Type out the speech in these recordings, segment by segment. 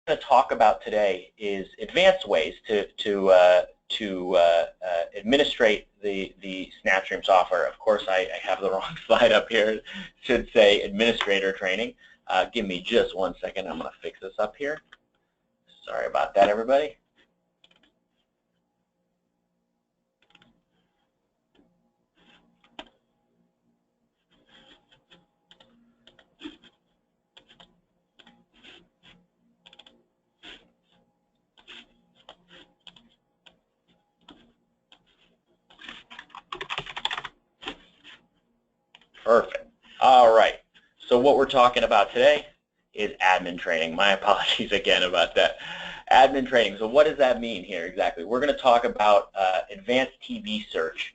to talk about today is advanced ways to administrate the SnapStream software. Of course, I have the wrong slide up here. It should say administrator training. Give me just 1 second. I'm going to fix this up here. Sorry about that, everybody. Perfect. All right. So what we're talking about today is admin training. My apologies again about that. Admin training. So what does that mean here exactly? We're going to talk about advanced TV search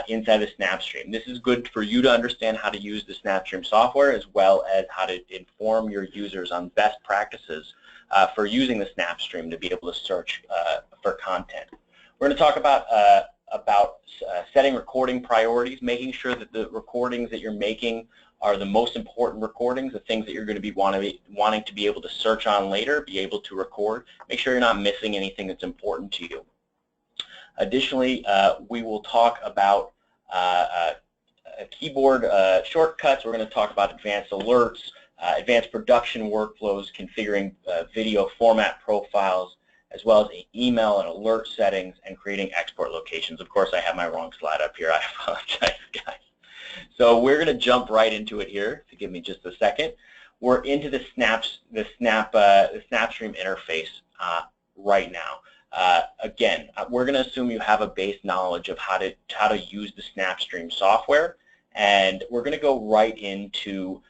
inside the SnapStream. This is good for you to understand how to use the SnapStream software, as well as how to inform your users on best practices for using the SnapStream to be able to search for content. We're going to talk about setting recording priorities, making sure that the recordings that you're making are the most important recordings, the things that you're going to be wanting to be able to search on later, be able to record. Make sure you're not missing anything that's important to you. Additionally, we will talk about keyboard shortcuts. We're going to talk about advanced alerts, advanced production workflows, configuring video format profiles, as well as email and alert settings, and creating export locations. Of course, I have my wrong slide up here. I apologize, guys. So we're going to jump right into it here. So give me just a second. We're into the SnapStream interface right now. Again, we're going to assume you have a base knowledge of how to use the SnapStream software, and we're going to go right into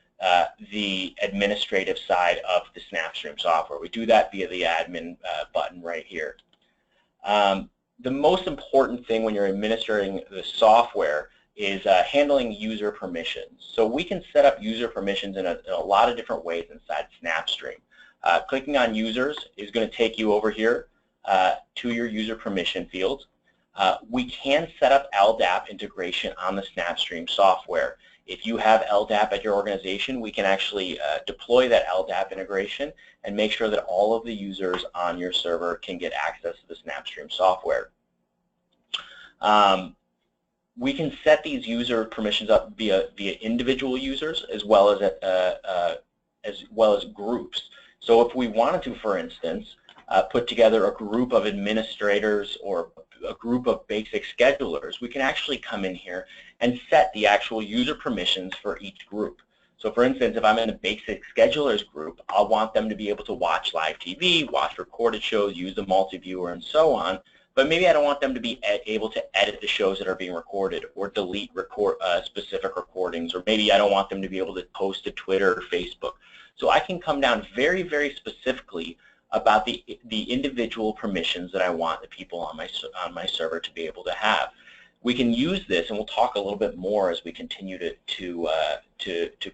the administrative side of the SnapStream software. We do that via the admin button right here. The most important thing when you're administering the software is handling user permissions. So we can set up user permissions in a lot of different ways inside SnapStream. Clicking on users is going to take you over here to your user permission fields. We can set up LDAP integration on the SnapStream software. If you have LDAP at your organization, we can actually deploy that LDAP integration and make sure that all of the users on your server can get access to the SnapStream software. We can set these user permissions up via individual users as well as groups. So if we wanted to, for instance, put together a group of administrators or a group of basic schedulers, we can actually come in here and set the actual user permissions for each group. So for instance, if I'm in a basic schedulers group, I'll want them to be able to watch live TV, watch recorded shows, use the multi-viewer, and so on. But maybe I don't want them to be able to edit the shows that are being recorded or delete specific recordings, or maybe I don't want them to be able to post to Twitter or Facebook. So I can come down very, very specifically about the individual permissions that I want the people on my server to be able to have. We can use this, and we'll talk a little bit more as we continue to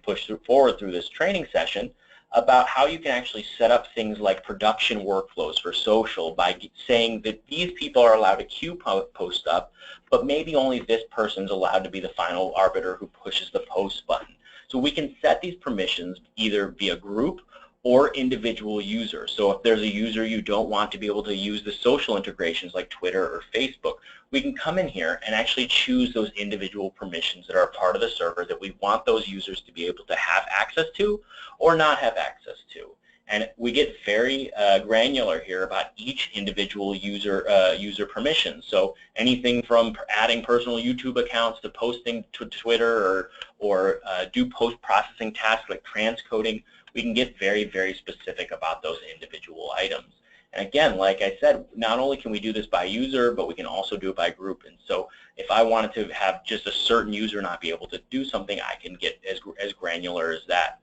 push forward through this training session, about how you can actually set up things like production workflows for social by saying that these people are allowed to queue post up, but maybe only this person's allowed to be the final arbiter who pushes the post button. So we can set these permissions either via group or individual users. So if there's a user you don't want to be able to use the social integrations like Twitter or Facebook, we can come in here and actually choose those individual permissions that are a part of the server that we want those users to be able to have access to or not have access to. And we get very granular here about each individual user permission. So anything from adding personal YouTube accounts to posting to Twitter or do post-processing tasks like transcoding, we can get very, very specific about those individual items. And again, like I said, not only can we do this by user, but we can also do it by group. And so if I wanted to have just a certain user not be able to do something, I can get as granular as that.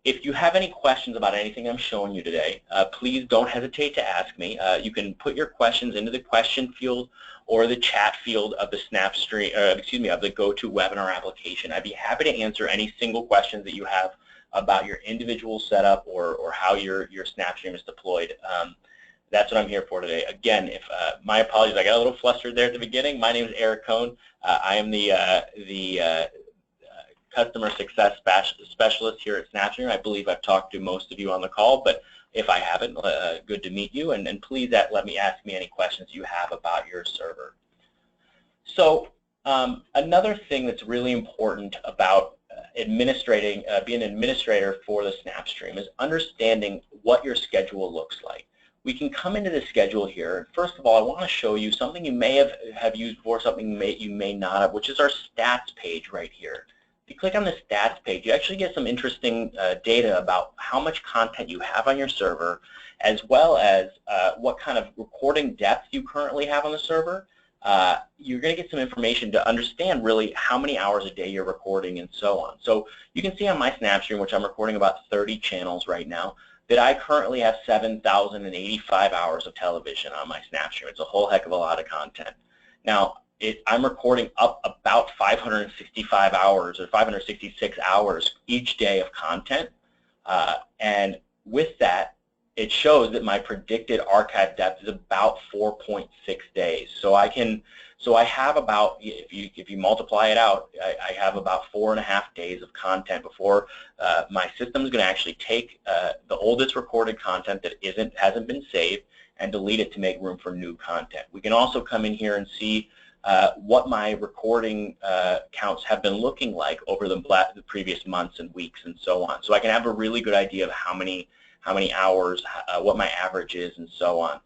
If you have any questions about anything I'm showing you today, please don't hesitate to ask me. You can put your questions into the question field or the chat field of the SnapStream, of the GoToWebinar application. I'd be happy to answer any single questions that you have about your individual setup or how your SnapStream is deployed. That's what I'm here for today. Again, my apologies, I got a little flustered there at the beginning. My name is Eric Cohn. I am the customer success specialist here at SnapStream. I believe I've talked to most of you on the call, but if I haven't, good to meet you, and please let me ask me any questions you have about your server. So another thing that's really important about being an administrator for the SnapStream is understanding what your schedule looks like. We can come into the schedule here. First of all, I want to show you something you may have used before, something you may not have, which is our stats page right here. If you click on the stats page, you actually get some interesting data about how much content you have on your server, as well as what kind of recording depth you currently have on the server. You're going to get some information to understand really how many hours a day you're recording and so on. So you can see on my SnapStream, which I'm recording about 30 channels right now, that I currently have 7,085 hours of television on my SnapStream. It's a whole heck of a lot of content. Now, I'm recording up about 565 hours or 566 hours each day of content, and with that, it shows that my predicted archive depth is about 4.6 days. So I have about, if you multiply it out, I have about 4.5 days of content before my system is going to actually take the oldest recorded content that hasn't been saved and delete it to make room for new content. We can also come in here and see what my recording counts have been looking like over the previous months and weeks and so on. So I can have a really good idea of how many hours, what my average is, and so on.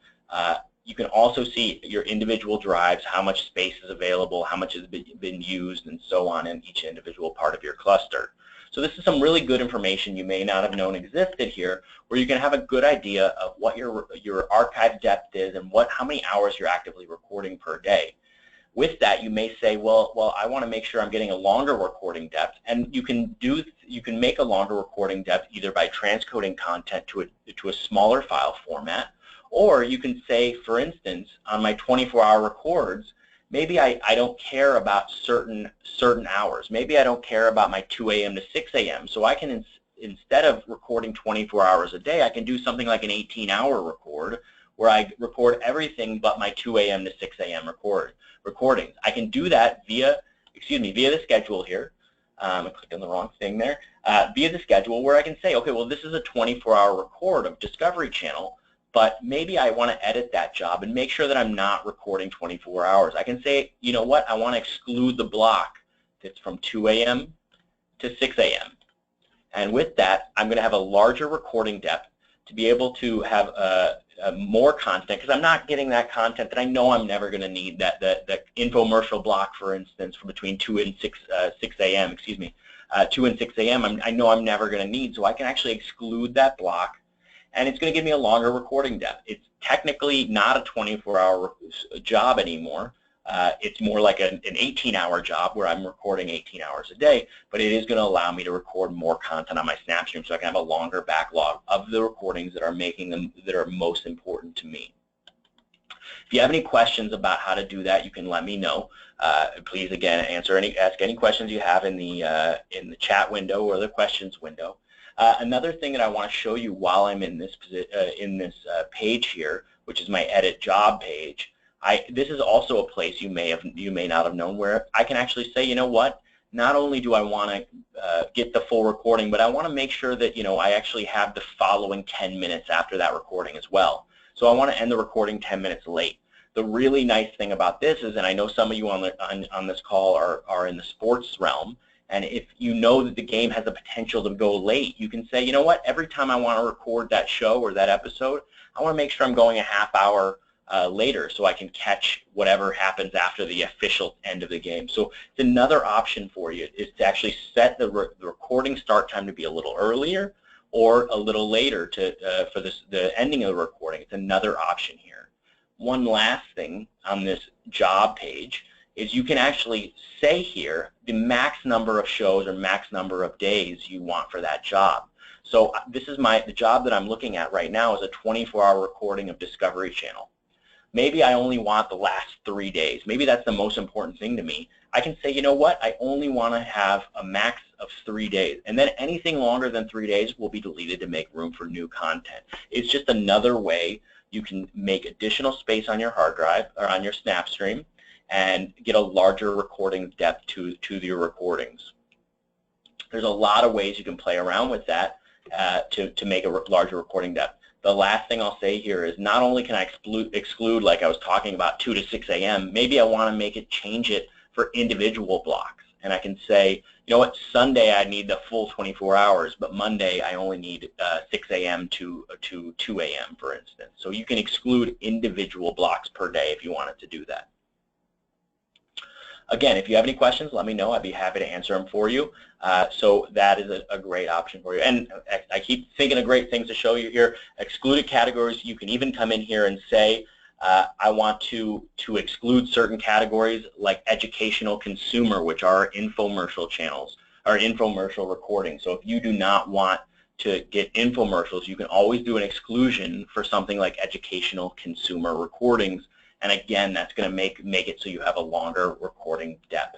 You can also see your individual drives, how much space is available, how much has been used, and so on in each individual part of your cluster. So this is some really good information you may not have known existed here, where you can have a good idea of what your archive depth is and how many hours you're actively recording per day. With that, you may say, well, I want to make sure I'm getting a longer recording depth, and you can make a longer recording depth either by transcoding content to a smaller file format, or you can say, for instance, on my 24-hour records, maybe I don't care about certain hours. Maybe I don't care about my 2 a.m. to 6 a.m. So I can, instead of recording 24 hours a day, I can do something like an 18-hour record, where I record everything but my 2 a.m. to 6 a.m. recordings. I can do that via the schedule here. I clicked on the wrong thing there. Via the schedule, where I can say, okay, well, this is a 24-hour record of Discovery Channel, but maybe I want to edit that job and make sure that I'm not recording 24 hours. I can say, you know what, I want to exclude the block that's from 2 a.m. to 6 a.m. And with that, I'm going to have a larger recording depth to be able to have more content, because I'm not getting that content that I know I'm never going to need, that infomercial block, for instance, for between 2 and 6 a.m., 2 and 6 a.m., I know I'm never going to need, so I can actually exclude that block, and it's going to give me a longer recording depth. It's technically not a 24-hour job anymore. It's more like an 18-hour job where I'm recording 18 hours a day, but it is going to allow me to record more content on my SnapStream, so I can have a longer backlog of the recordings that are most important to me. If you have any questions about how to do that, you can let me know. Please, again, ask any questions you have in the chat window or the questions window. Another thing that I want to show you while I'm in this page here, which is my edit job page. This is also a place you may not have known, where I can actually say, you know what, not only do I want to get the full recording, but I want to make sure that I actually have the following 10 minutes after that recording as well. So I want to end the recording 10 minutes late. The really nice thing about this is, and I know some of you on this call are in the sports realm, and if you know that the game has the potential to go late, you can say, you know what, every time I want to record that show or that episode, I want to make sure I'm going a half hour later, so I can catch whatever happens after the official end of the game. So it's another option for you, is to actually set the recording start time to be a little earlier or a little later for the ending of the recording. It's another option here. One last thing on this job page is you can actually say here the max number of shows or max number of days you want for that job. So this is the job that I'm looking at right now is a 24-hour recording of Discovery Channel. Maybe I only want the last 3 days. Maybe that's the most important thing to me. I can say, you know what, I only want to have a max of 3 days. And then anything longer than 3 days will be deleted to make room for new content. It's just another way you can make additional space on your hard drive or on your SnapStream and get a larger recording depth to your recordings. There's a lot of ways you can play around with that to make a larger recording depth. The last thing I'll say here is not only can I exclude like I was talking about 2 to 6 a.m., maybe I want to change it for individual blocks. And I can say, you know what, Sunday I need the full 24 hours, but Monday I only need 6 a.m. to 2 a.m., for instance. So you can exclude individual blocks per day if you wanted to do that. Again, if you have any questions, let me know. I'd be happy to answer them for you. So that is a great option for you. And I keep thinking of great things to show you here. Excluded categories, you can even come in here and say, I want to exclude certain categories like educational consumer, which are infomercial channels or infomercial recording. So if you do not want to get infomercials, you can always do an exclusion for something like educational consumer recordings. And again, that's going to make it so you have a longer recording depth.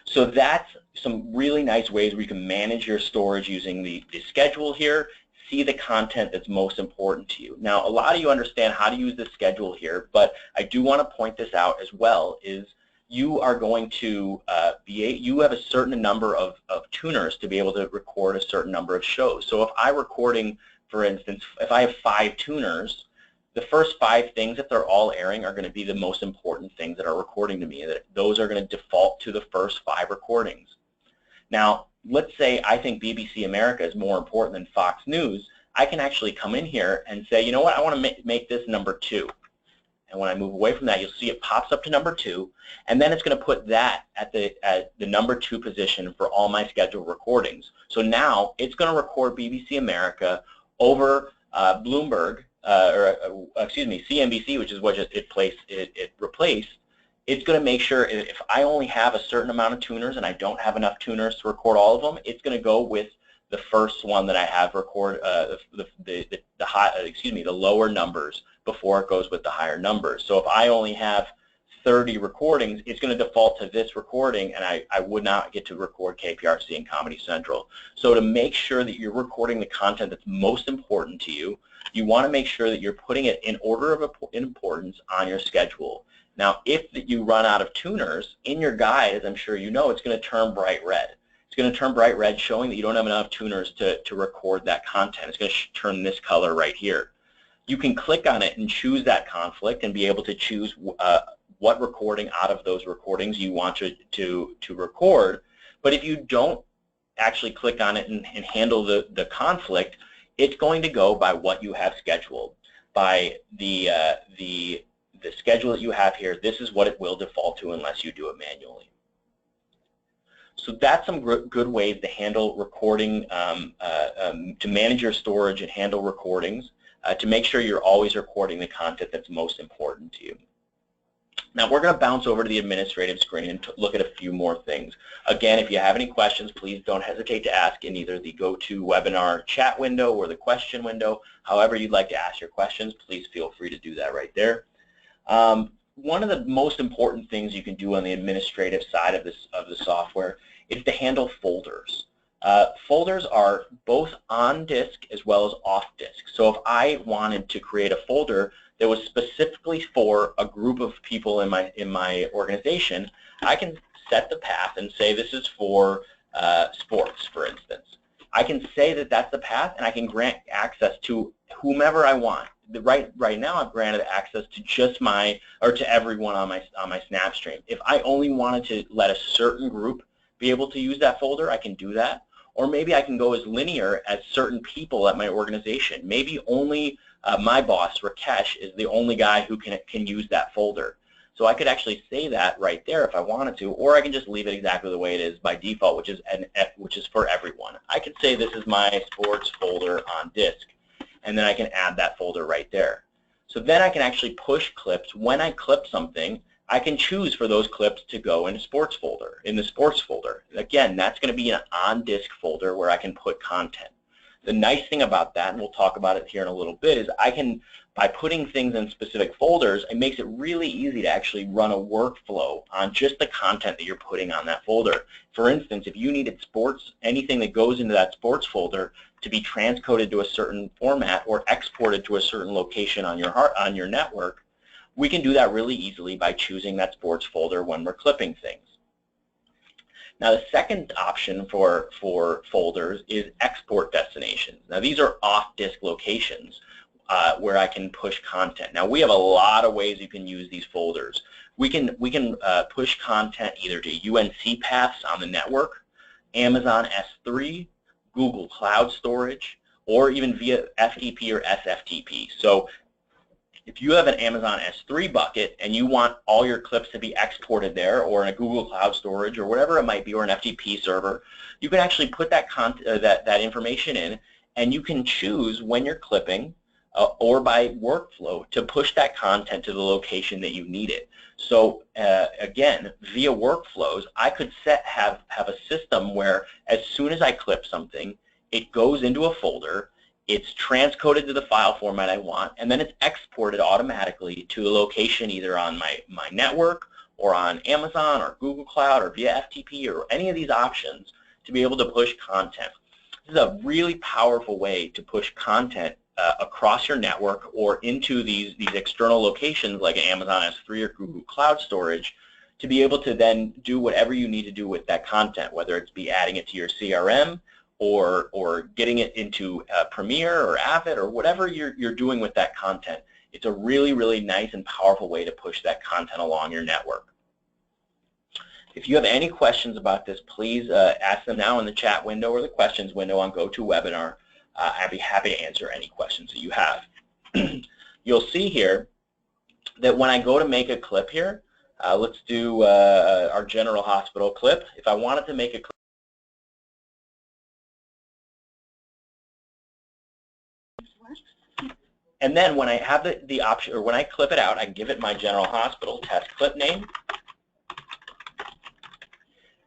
So that's some really nice ways where you can manage your storage using the schedule here, see the content that's most important to you. Now, a lot of you understand how to use the schedule here, but I do want to point this out as well, is you are going to you have a certain number of tuners to be able to record a certain number of shows. So if I'm recording, for instance, if I have 5 tuners, the first 5 things, if they're all airing, are going to be the most important things that are recording to me. Those are going to default to the first 5 recordings. Now, let's say I think BBC America is more important than Fox News. I can actually come in here and say, you know what, I want to make this number 2. And when I move away from that, you'll see it pops up to number 2, and then it's going to put that at the number 2 position for all my scheduled recordings. So now it's going to record BBC America over Bloomberg, excuse me, CNBC, which is what it replaced. It's going to make sure if I only have a certain amount of tuners and I don't have enough tuners to record all of them, it's going to go with the first one that I have record the lower numbers before it goes with the higher numbers. So if I only have 30 recordings, it's going to default to this recording, and I would not get to record KPRC and Comedy Central. So to make sure that you're recording the content that's most important to you, you want to make sure that you're putting it in order of importance on your schedule. Now, if you run out of tuners, in your guide, as I'm sure you know, it's going to turn bright red. It's going to turn bright red, showing that you don't have enough tuners to record that content. It's going to turn this color right here. You can click on it and choose that conflict and be able to choose what recording out of those recordings you want to record. But if you don't actually click on it and handle the conflict, it's going to go by what you have scheduled. By the schedule that you have here, this is what it will default to unless you do it manually. So that's some good ways to handle recording, to manage your storage and handle recordings, to make sure you're always recording the content that's most important to you. Now we're going to bounce over to the administrative screen and look at a few more things. Again, if you have any questions, please don't hesitate to ask in either the GoToWebinar chat window or the question window. However you'd like to ask your questions, please feel free to do that right there. One of the most important things you can do on the administrative side of the software is to handle folders. Folders are both on disk as well as off disk. So if I wanted to create a folder that was specifically for a group of people in my organization, I can set the path and say this is for sports, for instance. I can say that that's the path, and I can grant access to whomever I want. Right now, I've granted access to just to everyone on my SnapStream. If I only wanted to let a certain group be able to use that folder, I can do that. Or maybe I can go as linear as certain people at my organization. Maybe only my boss, Rakesh, is the only guy who can use that folder. So I could actually say that right there if I wanted to, or I can just leave it exactly the way it is by default, which is for everyone. I could say this is my sports folder on disk, and then I can add that folder right there. So then I can actually push clips. When I clip something, I can choose for those clips to go in the sports folder. Again, that's going to be an on-disk folder where I can put content. The nice thing about that, and we'll talk about it here in a little bit, is I can, by putting things in specific folders, it makes it really easy to actually run a workflow on just the content that you're putting on that folder. For instance, if you needed sports, anything that goes into that sports folder to be transcoded to a certain format or exported to a certain location on your network, we can do that really easily by choosing that sports folder when we're clipping things. Now the second option for folders is export destinations. Now these are off-disk locations where I can push content. Now we have a lot of ways you can use these folders. We can push content either to UNC paths on the network, Amazon S3, Google Cloud Storage, or even via FTP or SFTP. So if you have an Amazon S3 bucket and you want all your clips to be exported there, or in a Google Cloud Storage, or whatever it might be, or an FTP server, you can actually put that that information in, and you can choose when you're clipping or by workflow to push that content to the location that you need it. So again, via workflows, I could have a system where as soon as I clip something, it goes into a folder, it's transcoded to the file format I want, and then it's exported automatically to a location either on my network or on Amazon or Google Cloud or via FTP or any of these options to be able to push content. This is a really powerful way to push content across your network or into these external locations like Amazon S3 or Google Cloud Storage to be able to then do whatever you need to do with that content, whether it's be adding it to your CRM or getting it into Premiere or Avid or whatever you're doing with that content. It's a really, really nice and powerful way to push that content along your network. If you have any questions about this, please ask them now in the chat window or the questions window on GoToWebinar. I'd be happy to answer any questions that you have. You'll see here that when I go to make a clip here, let's do our General Hospital clip. If I wanted to make a clip, and then when I have the option, or when I clip it out, I give it my General Hospital test clip name.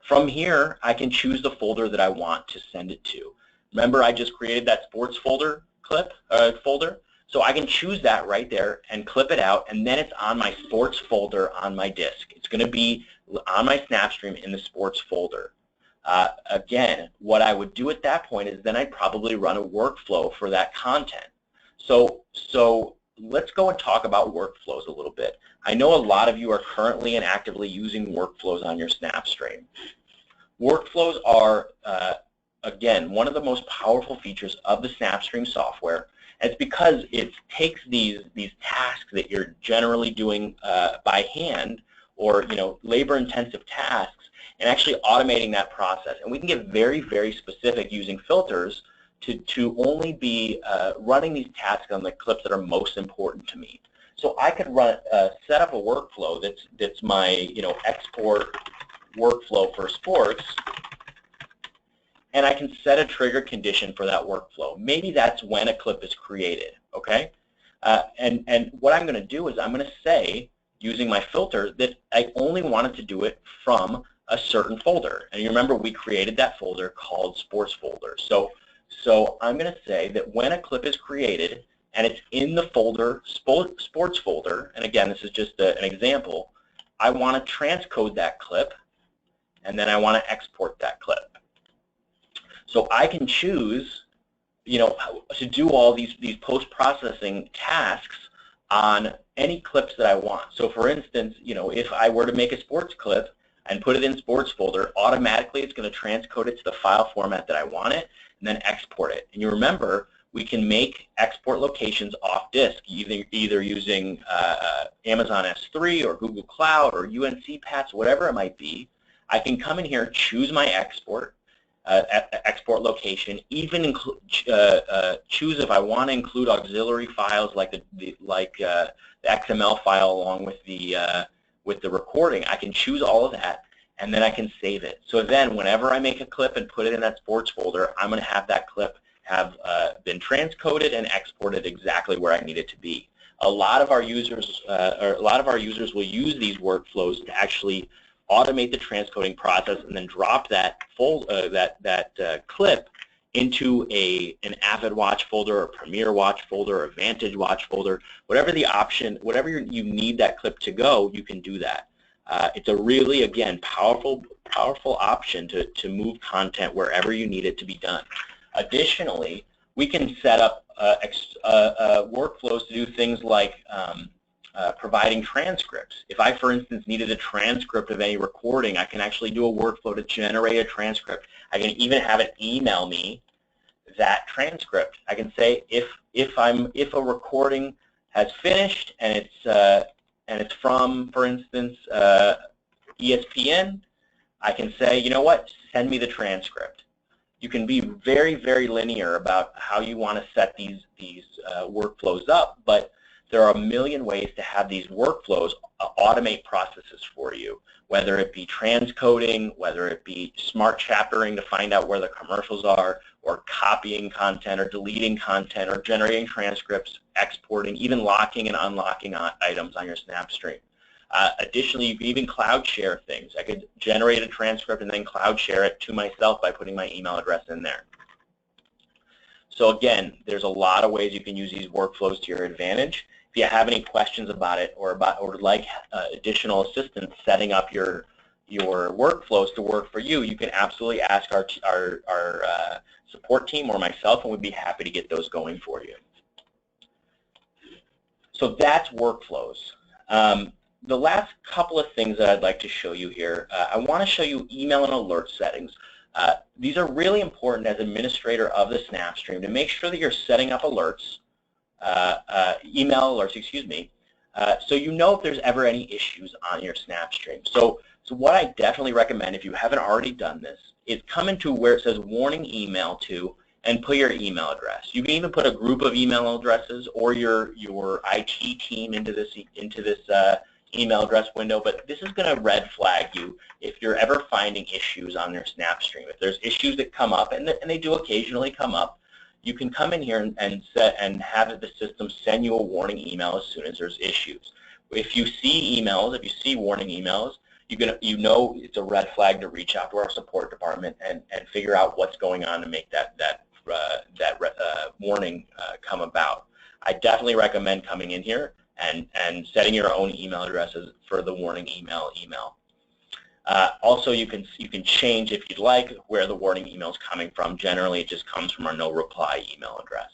From here, I can choose the folder that I want to send it to. Remember, I just created that sports folder folder, so I can choose that right there and clip it out, and then it's on my sports folder on my disk. It's going to be on my SnapStream in the sports folder. Again, what I would do at that point is then I'd probably run a workflow for that content. So let's go and talk about workflows a little bit. I know a lot of you are currently and actively using workflows on your SnapStream. Workflows are, again, one of the most powerful features of the SnapStream software. And it's because it takes these tasks that you're generally doing by hand, or labor-intensive tasks, and actually automating that process. And we can get very, very specific using filters to only be running these tasks on the clips that are most important to me. So I could set up a workflow that's my export workflow for sports, and I can set a trigger condition for that workflow. Maybe that's when a clip is created, okay? And what I'm going to do is I'm going to say, using my filter, that I only wanted to do it from a certain folder. And you remember we created that folder called sports folder. So I'm going to say that when a clip is created and it's in the folder, sports folder, and again, this is just an example, I want to transcode that clip, and then I want to export that clip. So I can choose, to do all these post-processing tasks on any clips that I want. So for instance, if I were to make a sports clip and put it in sports folder, automatically it's going to transcode it to the file format that I want it, and then export it. And you remember, we can make export locations off disk, either using Amazon S3 or Google Cloud or UNC paths, whatever it might be. I can come in here, choose my export location, even choose if I want to include auxiliary files like the XML file along with the recording. I can choose all of that, and then I can save it. So then whenever I make a clip and put it in that sports folder, I'm going to have that clip have been transcoded and exported exactly where I need it to be. A lot of our users will use these workflows to actually automate the transcoding process and then drop that clip into an Avid Watch folder, or Premiere Watch folder, or Vantage Watch folder, whatever the option, whatever you need that clip to go, you can do that. It's a really, again, powerful option to move content wherever you need it to be done. Additionally, we can set up workflows to do things like providing transcripts. If I, for instance, needed a transcript of any recording, I can actually do a workflow to generate a transcript. I can even have it email me that transcript. I can say if a recording has finished and it's from, for instance, ESPN, I can say, you know what, send me the transcript. You can be very, very linear about how you want to set these workflows up, but there are a million ways to have these workflows automate processes for you, whether it be transcoding, whether it be smart chaptering to find out where the commercials are, or copying content or deleting content or generating transcripts, exporting, even locking and unlocking items on your SnapStream. Additionally, you can even cloud share things. I could generate a transcript and then cloud share it to myself by putting my email address in there. So again, there's a lot of ways you can use these workflows to your advantage. If you have any questions about it or would like additional assistance setting up your workflows to work for you, you can absolutely ask our support team or myself, and we'd be happy to get those going for you. So that's workflows. The last couple of things that I'd like to show you here, I want to show you email and alert settings. These are really important as administrator of the SnapStream to make sure that you're setting up alerts, email alerts, excuse me, so you know if there's ever any issues on your SnapStream. So what I definitely recommend, if you haven't already done this, is come into where it says warning email to and put your email address. You can even put a group of email addresses or your IT team into this email address window, but this is going to red flag you if you're ever finding issues on your SnapStream. If there's issues that come up, and they do occasionally come up, you can come in here and have the system send you a warning email as soon as there's issues. If you see emails, if you see warning emails, you know it's a red flag to reach out to our support department and figure out what's going on to make that warning come about. I definitely recommend coming in here and setting your own email addresses for the warning email. Also, you can change, if you'd like, where the warning email is coming from. Generally, it just comes from our no reply email address.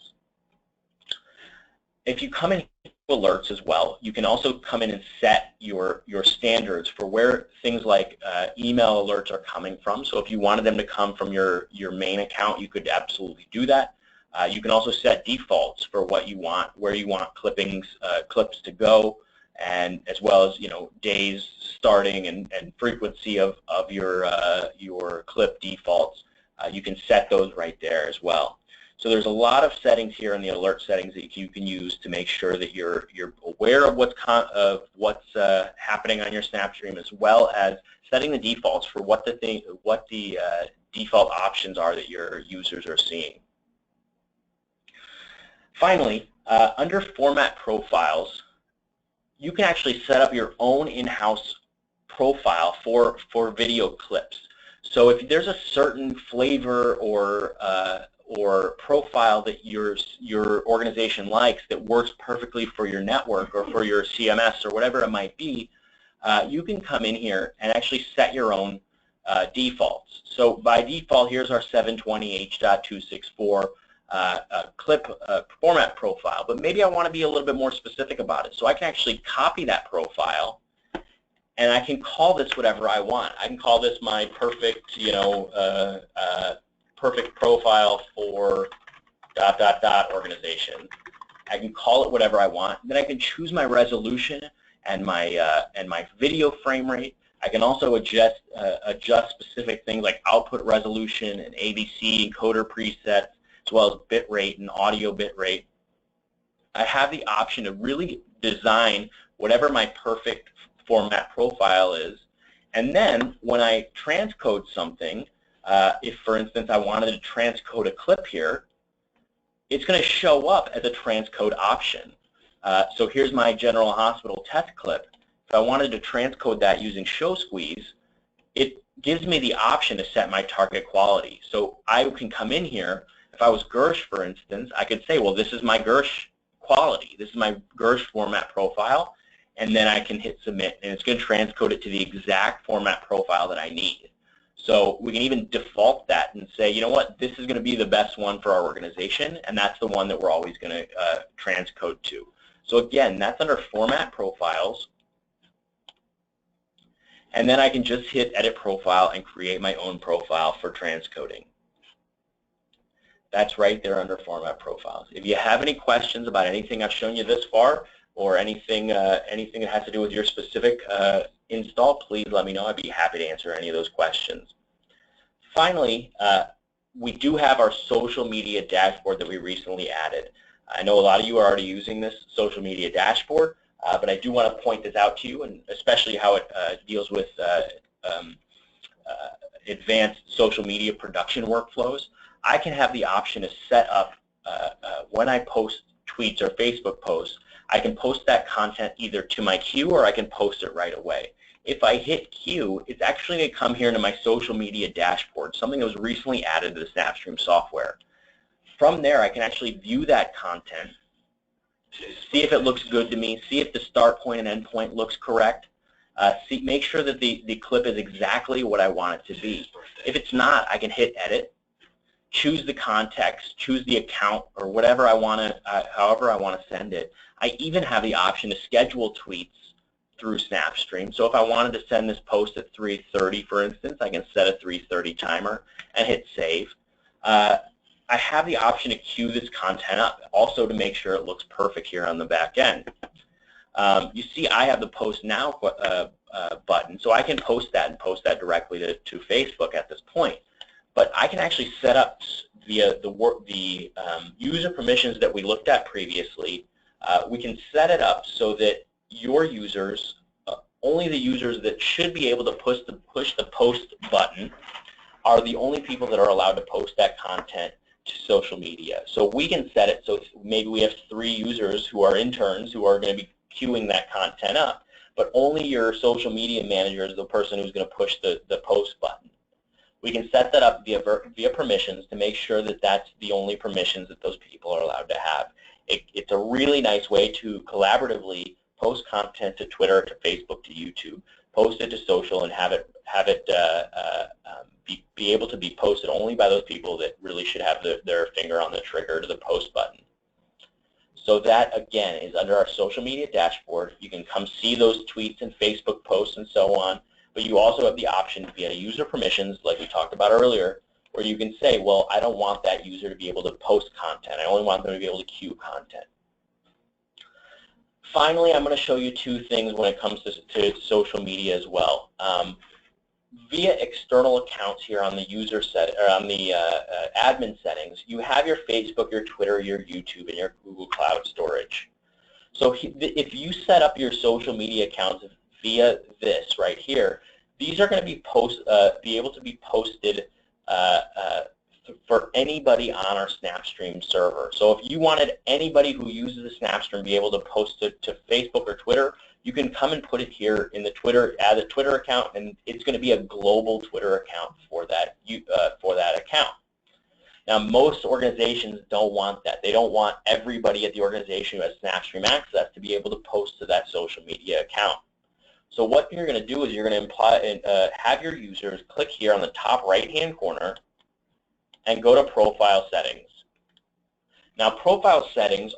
If you come in alerts as well, you can also come in and set your standards for where things like email alerts are coming from. So if you wanted them to come from your main account, you could absolutely do that. You can also set defaults for what you want, where you want clips to go, and as well as days starting and frequency of your clip defaults. You can set those right there as well. So there's a lot of settings here in the alert settings that you can use to make sure that you're aware of what's happening on your SnapStream, as well as setting the defaults for what the default options are that your users are seeing. Finally, under Format Profiles, you can actually set up your own in-house profile for video clips. So if there's a certain flavor or profile that your organization likes that works perfectly for your network or for your CMS or whatever it might be, you can come in here and actually set your own defaults. So by default, here's our 720h.264 clip format profile, but maybe I want to be a little bit more specific about it. So I can actually copy that profile, and I can call this whatever I want. I can call this my perfect, perfect profile for ... organization. I can call it whatever I want. Then I can choose my resolution and my video frame rate. I can also adjust specific things like output resolution and AVC encoder presets, as well as bit rate and audio bit rate. I have the option to really design whatever my perfect format profile is, and then when I transcode something, if for instance I wanted to transcode a clip here, it's going to show up as a transcode option. So here's my General Hospital test clip. If I wanted to transcode that using show squeeze, it gives me the option to set my target quality. So I can come in here. If I was Gersh, for instance, I could say, well, this is my Gersh quality. This is my Gersh format profile. And then I can hit submit, and it's going to transcode it to the exact format profile that I need. So we can even default that and say, you know what, this is going to be the best one for our organization, and that's the one that we're always going to transcode to. So again, that's under Format Profiles. And then I can just hit Edit Profile and create my own profile for Transcoding. That's right there under Format Profiles. If you have any questions about anything I've shown you this far, or anything anything that has to do with your specific install, please let me know. I'd be happy to answer any of those questions. Finally, we do have our social media dashboard that we recently added. I know a lot of you are already using this social media dashboard, but I do want to point this out to you, and especially how it deals with advanced social media production workflows. I can have the option to set up, when I post tweets or Facebook posts, I can post that content either to my queue or I can post it right away. If I hit queue, it's actually going to come here into my social media dashboard, something that was recently added to the SnapStream software. From there, I can actually view that content, see if it looks good to me, see if the start point and end point looks correct, make sure that the clip is exactly what I want it to be. If it's not, I can hit edit, choose the context, choose the account, or whatever I want to, however I want to send it. I even have the option to schedule tweets through SnapStream. So if I wanted to send this post at 3:30, for instance, I can set a 3:30 timer and hit save. I have the option to queue this content up, also to make sure it looks perfect here on the back end. You see I have the Post Now button, so I can post that and post that directly to Facebook at this point. But I can actually set up via the user permissions that we looked at previously. We can set it up so that your users, only the users that should be able to push the post button, are the only people that are allowed to post that content to social media. So we can set it so maybe we have 3 users who are interns who are going to be queuing that content up, but only your social media manager is the person who's going to push the post button. We can set that up via permissions to make sure that that's the only permissions that those people are allowed to have. It's a really nice way to collaboratively post content to Twitter, to Facebook, to YouTube, post it to social, and have it be able to be posted only by those people that really should have their finger on the trigger to the post button. So that, again, is under our social media dashboard. You can come see those tweets and Facebook posts and so on, but you also have the option via user permissions, like we talked about earlier, where you can say, well, I don't want that user to be able to post content. I only want them to be able to queue content. Finally, I'm going to show you 2 things when it comes to social media as well. Via external accounts here on the user set, or on the admin settings, you have your Facebook, your Twitter, your YouTube, and your Google Cloud storage. So if you set up your social media accounts via this right here, these are going to be able to be posted for anybody on our SnapStream server. So if you wanted anybody who uses the SnapStream to be able to post it to Facebook or Twitter, you can come and put it here in the Twitter, add a Twitter account, and it's going to be a global Twitter account for that account. Now, most organizations don't want that. They don't want everybody at the organization who has SnapStream access to be able to post to that social media account. So what you're going to do is you're going to have your users click here on the top right-hand corner and go to Profile Settings. Now, Profile Settings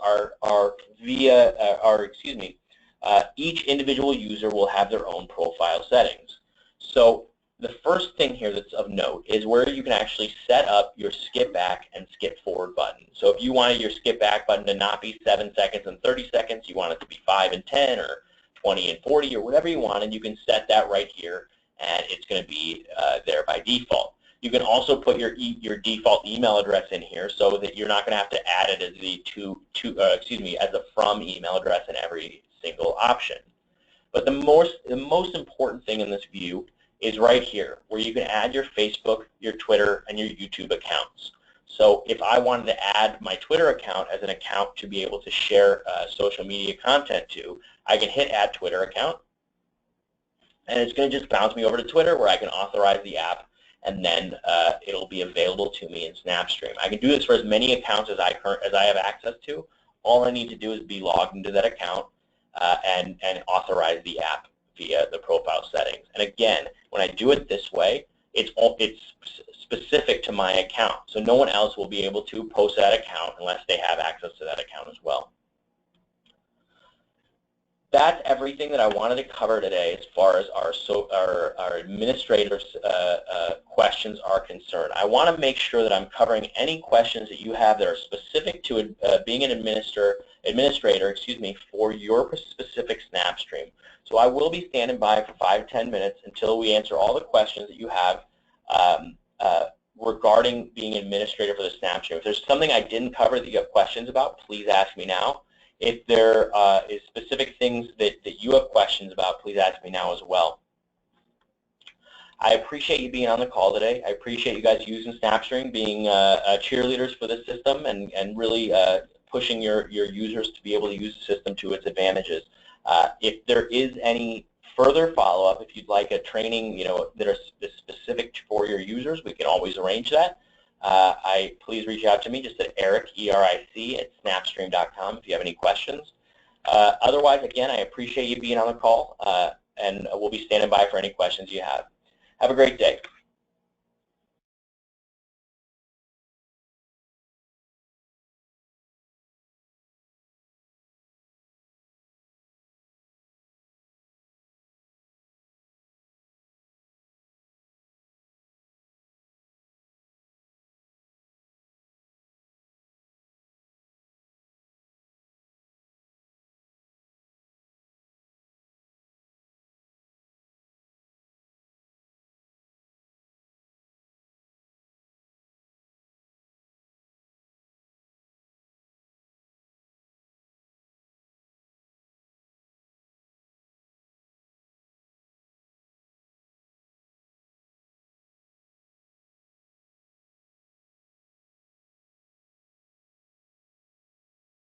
each individual user will have their own profile settings. So the first thing here that's of note is where you can actually set up your skip back and skip forward button. So if you wanted your skip back button to not be 7 seconds and 30 seconds, you want it to be 5 and 10 or 20 and 40 or whatever you want, and you can set that right here, and it's going to be there by default. You can also put your default email address in here so that you're not going to have to add it as as a from email address in every single option. But the most important thing in this view is right here, where you can add your Facebook, your Twitter, and your YouTube accounts. So if I wanted to add my Twitter account as an account to be able to share social media content to, I can hit Add Twitter Account, and it's going to just bounce me over to Twitter where I can authorize the app, and then it'll be available to me in SnapStream. I can do this for as many accounts as I have access to. All I need to do is be logged into that account and authorize the app via the profile settings. And again, when I do it this way, it's specific to my account. So no one else will be able to post that account unless they have access to that account as well. that's everything that I wanted to cover today as far as our administrators' questions are concerned. I want to make sure that I'm covering any questions that you have that are specific to being an administrator, for your specific SnapStream. So I will be standing by for 5-10 minutes until we answer all the questions that you have regarding being an administrator for the SnapStream. If there's something I didn't cover that you have questions about, please ask me now. If there is specific things that you have questions about, please ask me now as well. I appreciate you being on the call today. I appreciate you guys using SnapStream, being cheerleaders for the system, and really pushing your users to be able to use the system to its advantages. If there is any further follow-up, if you'd like a training, that is specific for your users, we can always arrange that. Please reach out to me just at Eric, E-R-I-C, at snapstream.com if you have any questions. Otherwise, again, I appreciate you being on the call, and we'll be standing by for any questions you have. Have a great day.